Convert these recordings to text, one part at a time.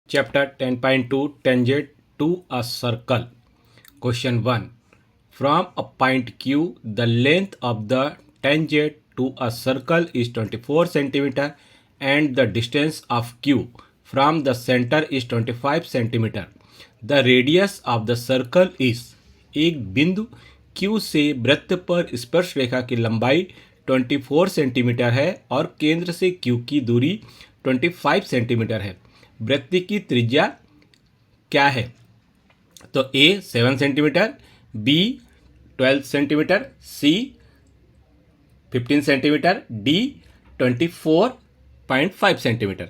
Chapter 10.2 Tangent to a Circle. Question 1. From a point Q, the length of the tangent to a circle is 24 cm and the distance of Q from the center is 25 cm. The radius of the circle is एक बिंदु Q से वृत्त पर स्पर्श रेखा की लंबाई 24 centimetre है और केंद्र से Q की दूरी 25 सेंटीमीटर है। वृत्त की त्रिज्या क्या है? तो ए 7 सेंटीमीटर, बी 12 सेंटीमीटर, सी 15 सेंटीमीटर, डी 24.5 सेंटीमीटर।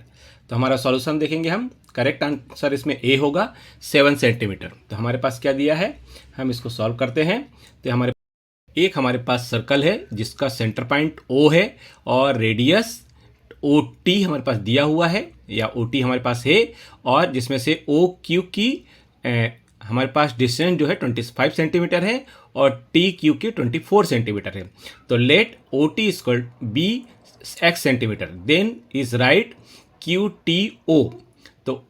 तो हमारा सॉल्यूशन देखेंगे हम। करेक्ट आंसर इसमें ए होगा 7 सेंटीमीटर। तो हमारे पास क्या दिया है, हम इसको सॉल्व करते हैं। तो हमारे पास सर्कल है जिसका सेंटर पॉइंट ओ है और रेडियस ओ टी हमारे पास दिया हुआ है या ओ टी हमारे पास है, और जिसमें से ओ क्यू की हमारे पास डिस्टेंस जो है 25 सेंटीमीटर है और टी क्यू की 24 सेंटीमीटर है। तो let O T equal B X centimetre, then is right Q T O. तो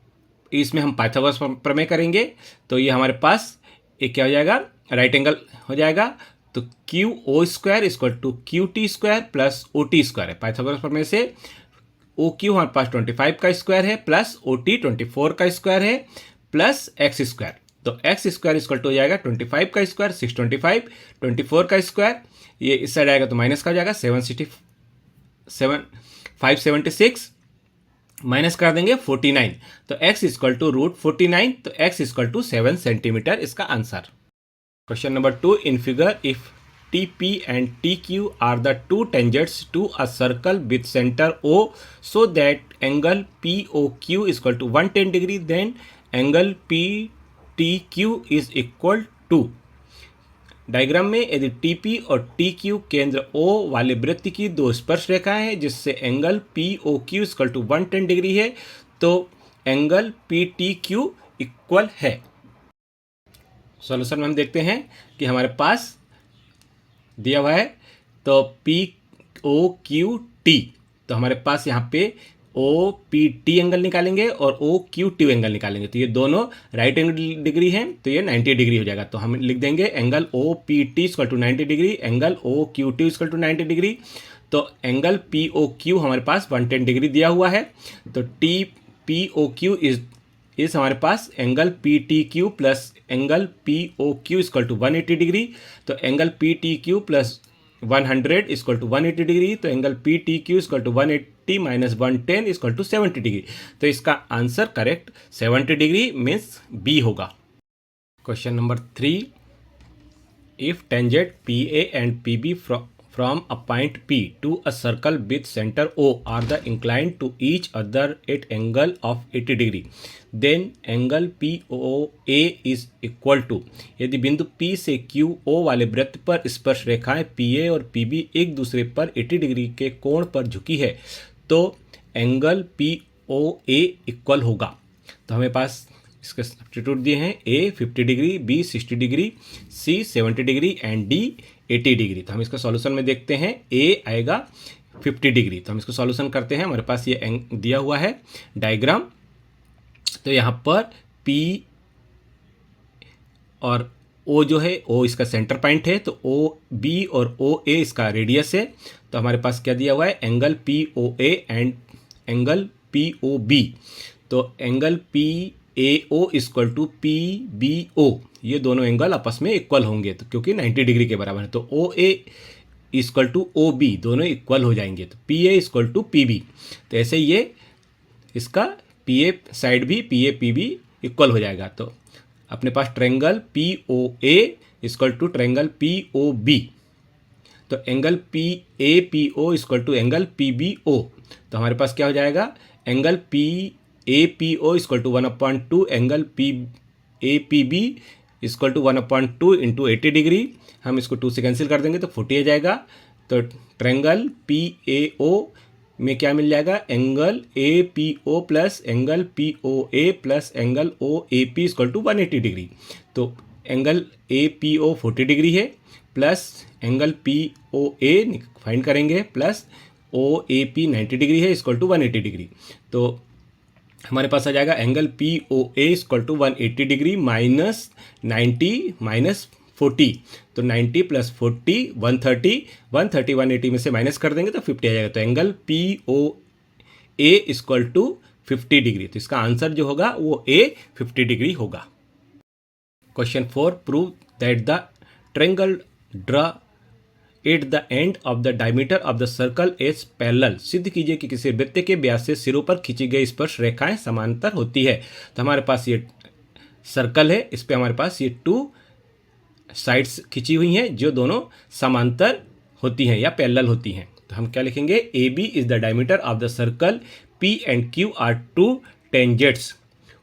इसमें हम पाइथागोरस प्रमेय करेंगे। तो ये हमारे पास एक क्या हो जाएगा, राइट एंगल हो जाएगा। तो Q O square equal to Q T square plus O T square है। पाइथागोरस प्रमेय से ओ क्यू हमारे पास 25 का स्क्वायर है प्लस ओ टी 24 का स्क्वायर है प्लस एक्स स्क्वायर। तो एक्स स्क्वायर इक्वल टू हो जाएगा 25 का स्क्वायर 625, 24 का स्क्वायर ये इस साइड आएगा तो माइनस का हो जाएगा 576 माइनस कर देंगे 49। तो x इक्वल टू रूट 49, तो x इक्वल टू 7 सेंटीमीटर इसका answer. Question number 2. In figure, if TP and TQ are the two tangents to a circle with center O, so that angle POQ is equal to 110 degree, then angle PTQ is equal to। Diagram में यदि TP और TQ केंद्र O वाले वृत्त की दो स्पर्श रेखाएं हैं जिससे angle POQ equal to 110 degree है, तो एंगल PTQ इक्वल है। सॉल्यूशन में हम देखते हैं कि हमारे पास दिया हुआ है तो पी ओ क्यू टी, तो हमारे पास यहाँ पे ओ पी टी एंगल निकालेंगे और ओ क्यू टी एंगल निकालेंगे। तो ये दोनों राइट एंगल डिग्री हैं, तो ये 90 डिग्री हो जाएगा। तो हम लिख देंगे angle O P T equal to 90 degree, angle O Q T equal to 90 degree. तो एंगल पी ओ क्यू हमारे पास 110 डिग्री दिया हुआ है। तो टी पी ओ क्यू इस हमारे पास angle P T Q plus angle P O Q equal to 180 degree. तो angle P T Q plus 100 equal to 180 degree. तो angle P T Q equal to 180 minus 110 equal to 70 degree. तो इसका answer correct 70 degree means B होगा। Question number 3. If tangent P A and P B from a point P to a circle with center O are the inclined to each other at angle of 80 degree, then angle POA is equal to। यदि बिंदु P से QO वाले वृत्त पर स्पर्श रेखाएं PA और PB एक दूसरे पर 80 डिग्री के कोण पर झुकी है तो एंगल POA इक्वल होगा। तो हमें पास इसके सब्स्टिट्यूट दिए हैं, A 50 degree, B 60 degree, C 70 degree and D 80 degree. तो हम इसका सॉल्यूशन में देखते हैं, A आएगा 50 डिग्री। तो हम इसको सॉल्यूशन करते हैं। हमारे पास ये दिया हुआ है डायग्राम। तो यहाँ पर P और O जो है, O इसका सेंटर पॉइंट है, तो OB और OA इसका रेडियस है। तो हमारे पास क्या दिया हुआ है, angle POA and angle POB। तो angle PAO equal to PBO, ये दोनों एंगल आपस में इक्वल होंगे तो क्योंकि 90 डिग्री के बराबर है। तो OA इक्वल टू OB दोनों इक्वल हो जाएंगे। तो PA इक्वल टू PB। तो ऐसे ये इसका PA साइड भी PA PB इक्वल हो जाएगा। तो अपने पास triangle POA equal to triangle POB। तो angle PAPO equal to angle PBO। तो हमारे पास क्या हो जाएगा, angle PAPO equal to 1/2 angle PAPB equal to 1/2 into 80 degree. हम इसको 2 से कैंसिल कर देंगे तो 40 आ जाएगा। तो ट्रायंगल PAO में क्या मिल जाएगा, angle APO plus angle POA plus angle OAP equal to 180 degree. तो एंगल APO 40 डिग्री है प्लस एंगल POA फाइंड करेंगे प्लस OAP 90 डिग्री है इक्वल टू 180 डिग्री। तो हमारे पास आ जाएगा angle P O A equal to 180 degree minus 90 minus 40, तो 90 प्लस 40 130, 180 में से माइनस कर देंगे तो 50 आ जाएगा। तो angle P O A equal to 50 degree, तो इसका आंसर जो होगा वो ए 50 डिग्री होगा। Question 4, prove that the triangle draw at the end of the diameter of the circle is parallel. सिद्ध कीजिए कि किसी वृत्त के व्यास से सिरों पर खींची गई स्पर्श रेखाएं समांतर होती है। तो हमारे पास ये सर्कल है, इस पे हमारे पास ये 2 साइड्स खींची हुई हैं जो दोनों समांतर होती हैं या पैरेलल होती हैं। तो हम क्या लिखेंगे, A B is the diameter of the circle, P and Q are 2 tangents,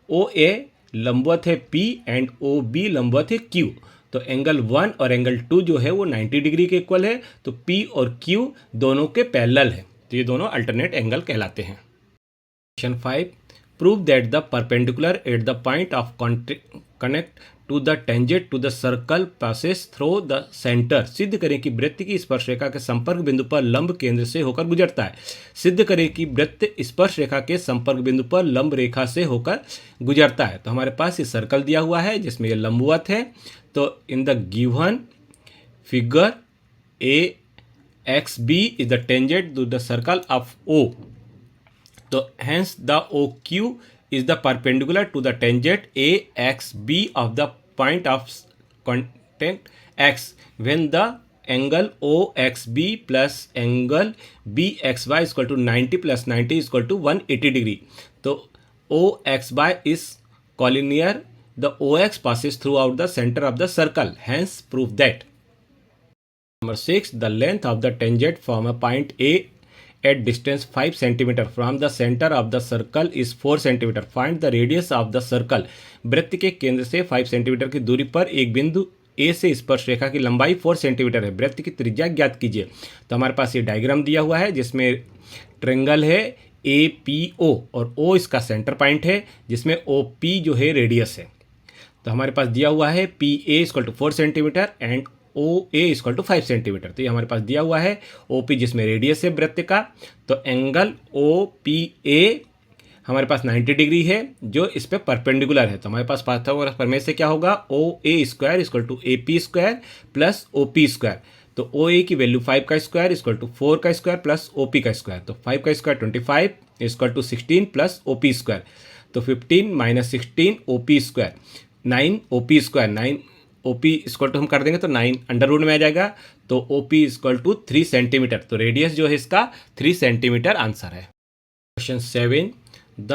O A लंबवत है P एंड ओ बी लंबवत है Q। तो एंगल 1 और एंगल 2 जो है वो 90 डिग्री के इक्वल है, तो P और Q दोनों के पैरेलल है, तो ये दोनों अल्टरनेट एंगल कहलाते हैं। Question 5, prove that the perpendicular at the point of connect to the tangent to the circle passes through the centre. सिद्ध करें कि वृत्त की स्पर्श रेखा के संपर्क बिंदु पर लंब केंद्र से होकर गुजरता है। सिद्ध करें कि वृत्त स्पर्श रेखा के संपर्क बिंदु पर लंब रेखा से होकर गुजरता है। तो हमारे पास ये सर्कल दिया हुआ है जिसमें ये लंबवत है। तो in the given figure A X B is the tangent to the circle of O, तो hence the O Q is the perpendicular to the tangent AXB of the point of contact X when the angle OXB plus angle BXY is equal to 90 plus 90 is equal to 180 degree. तो OXY is collinear. The OX passes throughout the center of the circle. Hence, prove that. Number 6. The length of the tangent from a point A at distance 5 cm from the center of the circle is 4 cm. Find the radius of the circle. वृत्त के केंद्र से 5 centimetre की दूरी पर एक बिंदु ए से स्पर्श रेखा की लंबाई 4 सेंटीमीटर है। वृत्त की त्रिज्या ज्ञात कीजिए। तो हमारे पास ये डायग्राम दिया हुआ है जिसमें ट्रायंगल है ए पी ओ और ओ इसका सेंटर पॉइंट है जिसमें ओ पी जो है रेडियस है। तो हमारे पास दिया हुआ है P A equal to 4 centimetre and O A equal to 5 centimetre. तो ये हमारे पास दिया हुआ है ओ पी जिसमें रेडियस है वृत्त का। तो एंगल ओ पी ए हमारे पास 90 डिग्री है जो इस पे परपेंडिकुलर है। तो हमारे पास पाइथागोरस प्रमेय से क्या होगा, O A square equal to A P square plus O P square. तो ओ ए की वैल्यू 5 का स्क्वायर इक्वल टू 4 का स्क्वायर प्लस ओ पी का स्क्वायर। तो 5 का स्क्वायर 25 equal to 16 plus O P square. तो 15 minus 16 O P square 9 O P square 9 O P equal to हम कर देंगे तो 9 अंडर रूट में आ जाएगा। तो O P equal to 3 centimetre. तो रेडियस जो है इसका 3 सेंटीमीटर आंसर है। क्वेश्चन 7, द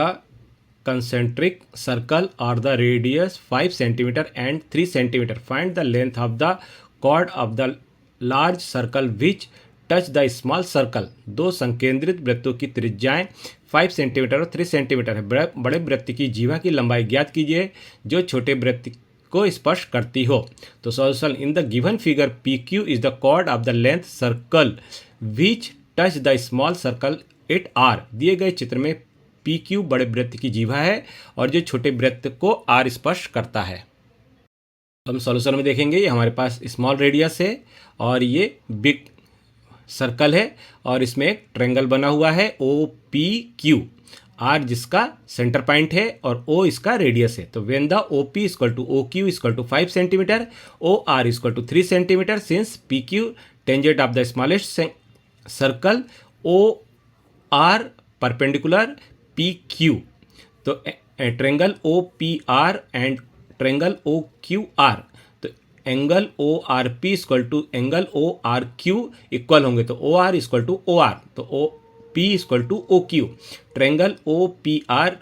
कंसेंट्रिक सर्कल और the radius 5 centimetre and 3 centimetre. Find the length of the chord of the large circle which touch the small circle. दो संकेंद्रित वृत्तों की त्रिज्याएं 5 सेंटीमीटर और 3 सेंटीमीटर है। बड़े वृत्त की जीवा की लंबाई ज्ञात कीजिए जो छोटे वृत्त को स्पर्श करती हो। तो solution, in the given figure P Q is the chord of the length circle which touch the small circle at R. दिए गए चित्र में पी क्यू बड़े वृत्त की जीवा है और जो छोटे वृत्त को आर स्पर्श करता है। हम सॉल्यूशन में देखेंगे, ये हमारे पास स्मॉल रेडियस है और ये बिग सर्कल है और इसमें एक ट्रायंगल बना हुआ है ओ पी क्यू। आर जिसका सेंटर पॉइंट है और ओ इसका रेडियस है। तो when the O P equal to O Q equal to 5 centimetre, O R equal to 3 centimetre, since P Q tangent of the smallest circle O R perpendicular P Q. तो triangle O P R and triangle O Q R. तो angle O R P equal to angle O R Q equal होंगे। तो O R equal to O R, तो O P equal to O Q. Triangle O P R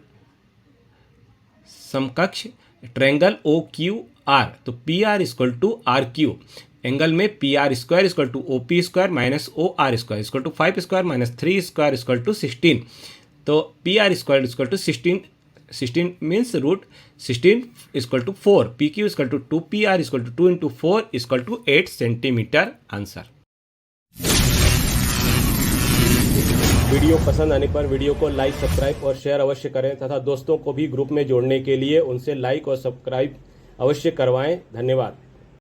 समकक्ष triangle O Q R. तो P R equal to R Q. Angle में P R square equal to O P square minus O R square equal to 5 square minus 3 square equal to 16। तो P R square equal to 16 means root 16 equal to 4। P Q equal to 2 P R equal to 2 into 4 equal to 8 centimetre answer. Video पसंद आने पर video को like, subscribe और share अवश्य करें तथा दोस्तों को भी ग्रुप में जोड़ने के लिए उनसे लाइक और सब्सक्राइब अवश्य करवाएं। धन्यवाद।